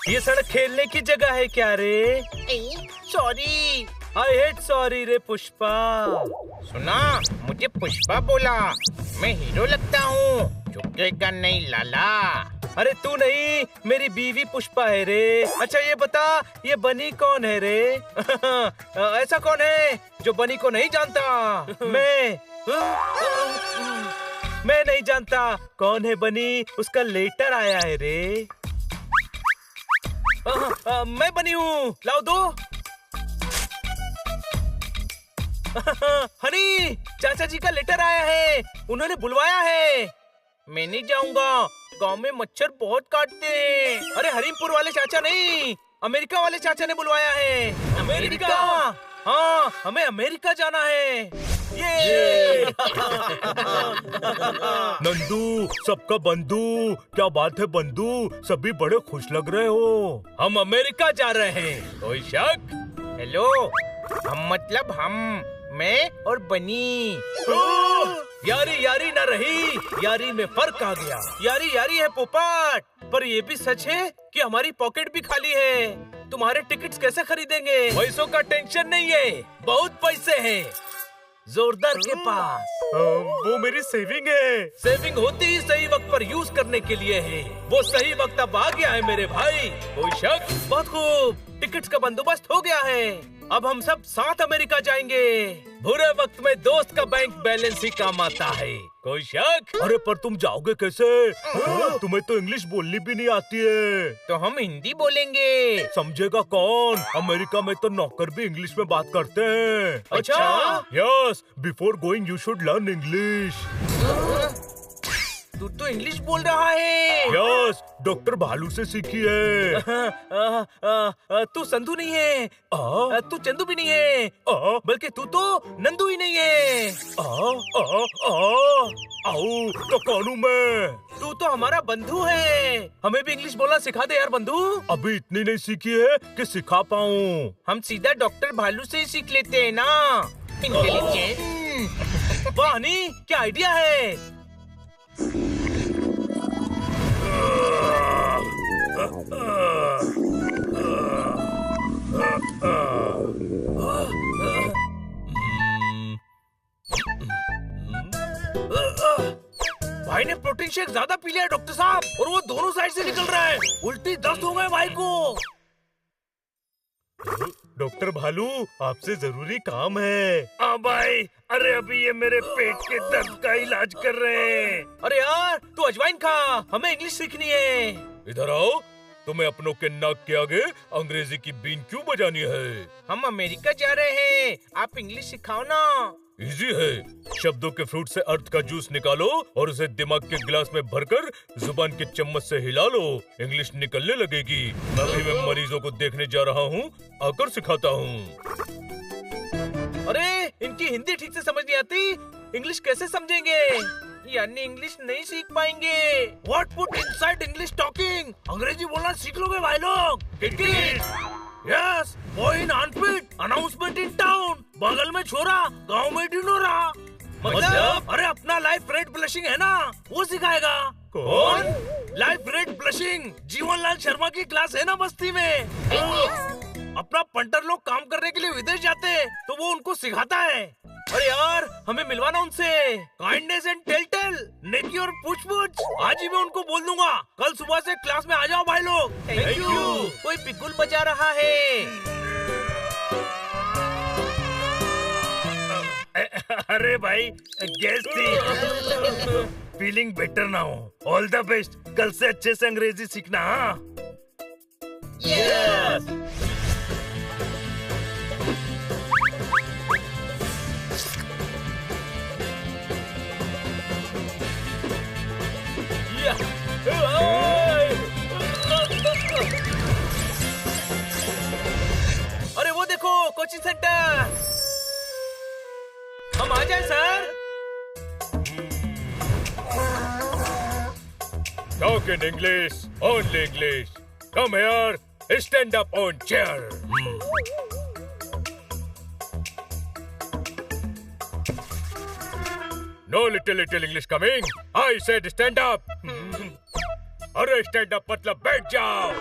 ये सड़क खेलने की जगह है क्या रे? सॉरी। आई हेट सॉरी रे पुष्पा। सुना, मुझे पुष्पा बोला। मैं हीरो लगता हूँ, झुकेगा नहीं लाला। अरे तू नहीं, मेरी बीवी पुष्पा है रे। अच्छा ये बता, ये बनी कौन है रे? ऐसा कौन है जो बनी को नहीं जानता? मैं नहीं जानता कौन है बनी। उसका लेटर आया है रे। मैं बनी हूँ, लाओ दो। हनी, चाचा जी का लेटर आया है, उन्होंने बुलवाया है। मैं नहीं जाऊंगा, गांव में मच्छर बहुत काटते हैं। अरे हरीमपुर वाले चाचा नहीं, अमेरिका वाले चाचा ने बुलवाया है। अमेरिका? हाँ, हमें अमेरिका जाना है। ये नंदू, सबका बंधु, क्या बात है बंधु? सभी बड़े खुश लग रहे हो। हम अमेरिका जा रहे हैं, कोई शक? हेलो, हम मतलब हम, मैं और बनी। यारी यारी न रही, यारी में फर्क आ गया। यारी यारी है पोपट, पर ये भी सच है कि हमारी पॉकेट भी खाली है। तुम्हारे टिकट्स कैसे खरीदेंगे? पैसों का टेंशन नहीं है, बहुत पैसे हैं जोरदार के पास। वो मेरी सेविंग है। सेविंग होती ही सही वक्त पर यूज करने के लिए है। वो सही वक्त अब आ गया है मेरे भाई, कोई शक? बहुत खूब, टिकट्स का बंदोबस्त हो गया है। अब हम सब साथ अमेरिका जाएंगे। बुरे वक्त में दोस्त का बैंक बैलेंस ही काम आता है, कोई शक? अरे पर तुम जाओगे कैसे? तुम्हें तो इंग्लिश बोलनी भी नहीं आती है। तो हम हिंदी बोलेंगे। समझेगा कौन? अमेरिका में तो नौकर भी इंग्लिश में बात करते हैं। अच्छा? Yes, before going you should learn English. तू तो इंग्लिश बोल रहा है। यस, डॉक्टर भालू से सीखी है। तू संधू नहीं है, तू चंदू भी नहीं है, बल्कि तू तो नंदू ही नहीं है। आओ, तो कौन हूँ मैं? तू तो हमारा बंधु है। हमें भी इंग्लिश बोलना सिखा दे यार बंधु। अभी इतनी नहीं सीखी है कि सिखा पाऊँ। हम सीधा डॉक्टर भालू से ही सीख लेते हैं ना। इंटेलिजेंट। वाह हनी, क्या आइडिया है। भाई ने प्रोटीन शेक ज्यादा पी लिया है डॉक्टर साहब, और वो दोनों साइड से निकल रहा है। उल्टी दस्त हो गए भाई को। डॉक्टर भालू, आपसे जरूरी काम है। हाँ भाई, अरे अभी ये मेरे पेट के दर्द का इलाज कर रहे हैं। अरे यार, तू अजवाइन खा, हमें इंग्लिश सीखनी है। इधर आओ, तुम्हें अपनों के नाक के आगे अंग्रेजी की बीन क्यों बजानी है? हम अमेरिका जा रहे हैं, आप इंग्लिश सिखाओ ना। इजी है, शब्दों के फ्रूट से अर्थ का जूस निकालो और उसे दिमाग के गिलास में भरकर जुबान के चम्मच से हिला लो, इंग्लिश निकलने लगेगी। अभी मैं मरीजों को देखने जा रहा हूँ, आकर सिखाता हूँ। अरे इनकी हिंदी ठीक से समझ नहीं आती, इंग्लिश कैसे समझेंगे? यानी इंग्लिश नहीं सीख पाएंगे। What put inside English talking? अंग्रेजी बोलना सीख लोगे भाई लोग। Yes, boy in armpit, announcement in town. बगल में छोरा, गांव में ढिंढोरा। मतलब? अरे अपना लाइफ रेड ब्लशिंग है ना, वो सिखाएगा। कौन? Life red blushing, Jeevanlal Sharma की क्लास है ना बस्ती में। अपना पंटर लोग काम करने के लिए विदेश जाते हैं, तो वो उनको सिखाता है। अरे यार, हमें मिलवाना उनसे। काइंडनेस एंड टेल, नेकी और पूछ। आज ही मैं उनको बोल दूंगा, कल सुबह से क्लास में आ जाओ भाई लोग। Thank you. कोई पिकुल बजा रहा है। अरे भाई, गेस्ट थी। फीलिंग बेटर ना हो। ऑल द बेस्ट, कल से अच्छे से अंग्रेजी सीखना। हाँ? यस। अरे वो देखो, कोचिंग सेंटर। हम आ जाए sir. Talk in English, only English. Come here, stand up on chair. No little English coming. I said stand up. अरे stand up मतलब बैठ जाओ.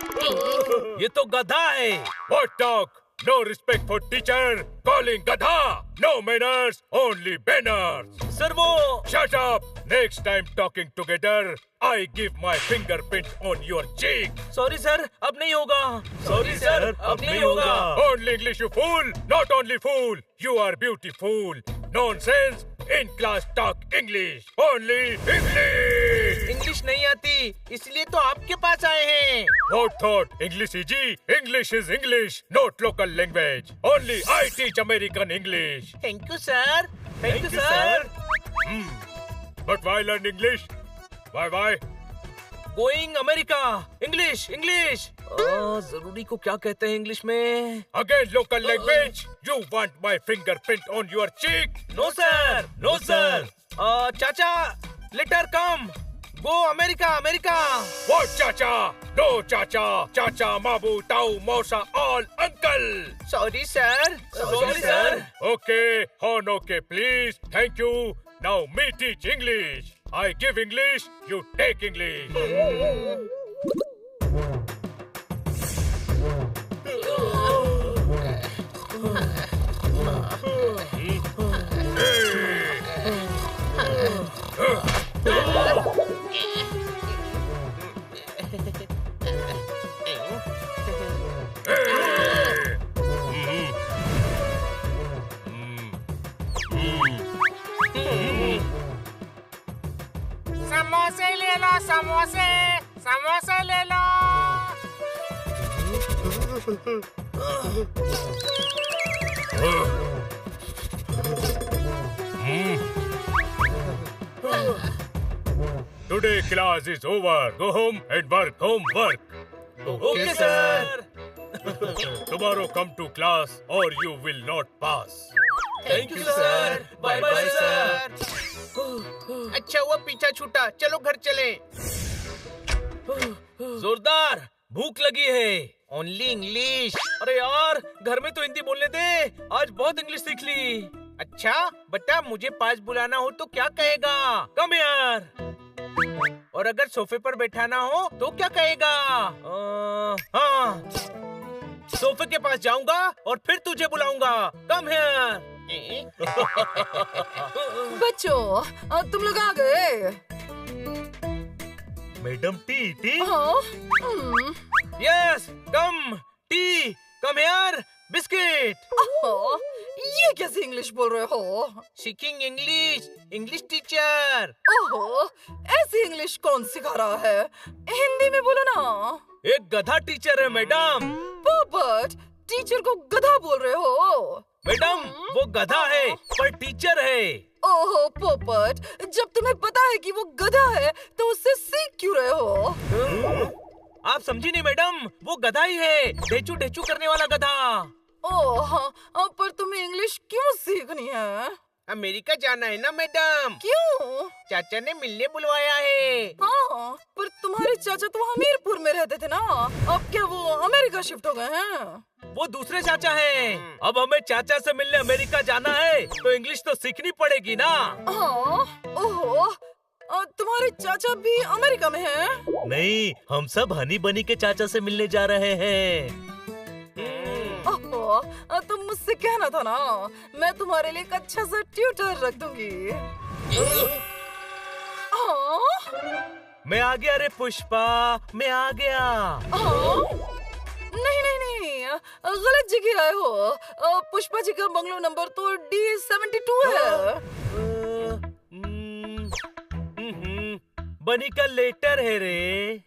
ये तो गधा है. What talk? No respect for teacher. Calling gadha. No manners, only banners. Sir वो Shut up. Next time talking together, I give my fingerprint on your cheek. Sorry sir, अब नहीं होगा. सॉरी सर, अब नहीं होगा. Only English, you fool. Not only fool. You are beautiful. Nonsense. In class talk English. Only English. English नहीं आती, इसलिए तो आपके पास आए हैं. What thought? English easy? English is English, not local language. Only I teach American English. Thank you sir. Thank you sir. But why learn English? Why? Going America. English English. जरूरी को क्या कहते हैं इंग्लिश में? Again local language. You want my fingerprint on your cheek? No sir, no sir. चाचा, letter come. Go America, America. What chacha? No chacha. Chacha, mabu, tau, mosa, all uncle. Sorry sir. Sorry sir. Okay, on okay, please. Thank you. Now me teach English. I give English, you take English. समोसे ले लो, समोसे ले लो. Today class is over. Go home and work. Homework. Okay sir. Tomorrow come to class or you will not pass. Thank you sir. Bye bye sir. अच्छा हुआ पीछा छूटा. चलो घर चले. जोरदार भूख लगी है. Only English. अरे यार, घर में तो हिंदी बोलने दे. आज बहुत इंग्लिश सीख ली. अच्छा बता, मुझे पास बुलाना हो तो क्या कहेगा? कम यार. और अगर सोफे पर बैठाना हो तो क्या कहेगा? हाँ, सोफे के पास जाऊंगा और फिर तुझे बुलाऊंगा. Come here. बच्चों, तुम लोग आ गए. Madam tea. हाँ? Yes, come. Tea. Come here. Biscuit. ओहो, ये कैसे इंग्लिश बोल रहे हो? सीखिंग इंग्लिश. English teacher. ओहो, ऐसी इंग्लिश कौन सिखा रहा है? हिंदी में बोलो ना. एक गधा टीचर है मैडम. पोपट, टीचर को गधा बोल रहे हो? मैडम, वो गधा है पर टीचर है. ओहो पोपट, जब तुम्हें पता है कि वो गधा है तो उससे सीख क्यों रहे हो? आप समझी नहीं मैडम, वो गधा ही है. ढेचू ढेचू करने वाला गधा. ओह, पर तुम्हें इंग्लिश क्यों सीखनी है? अमेरिका जाना है ना मैडम. क्यों? चाचा ने मिलने बुलवाया है. हाँ, पर तुम्हारे चाचा तो हमीरपुर में रहते थे ना. अब क्या वो अमेरिका शिफ्ट हो गए हैं? वो दूसरे चाचा हैं. अब हमें चाचा से मिलने अमेरिका जाना है तो इंग्लिश तो सीखनी पड़ेगी ना. हाँ, ओहो, तुम्हारे चाचा भी अमेरिका में हैं? नहीं, हम सब हनी बनी के चाचा से मिलने जा रहे हैं. ओहो, तुम मुझसे कहना था ना, मैं तुम्हारे लिए एक अच्छा सा ट्यूटर रख दूंगी. मैं आ गया रे पुष्पा, मैं आ गया. नहीं, गलत जगह आए हो. पुष्पा जी का बंगलो नंबर तो D72 है. बनी का लेटर है रे.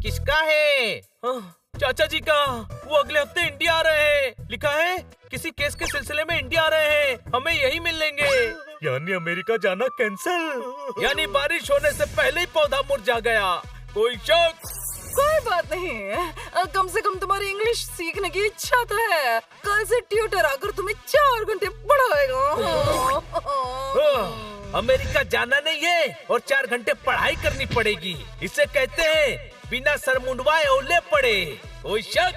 किसका है? चाचा जी का. वो अगले हफ्ते इंडिया आ रहे हैं. लिखा है किसी केस के सिलसिले में इंडिया आ रहे हैं. हमें यही मिल लेंगे. यानी अमेरिका जाना कैंसल. यानी बारिश होने से पहले ही पौधा मुरझा गया. कोई शक? कोई बात नहीं, कम से कम तुम्हारी इंग्लिश सीखने की इच्छा तो है। कल से ट्यूटर आकर तुम्हें 4 घंटे पढ़ाएगा। अमेरिका जाना नहीं है और 4 घंटे पढ़ाई करनी पड़ेगी। इसे कहते हैं बिना सर मुंडवाए ओले पड़े। कोई शक?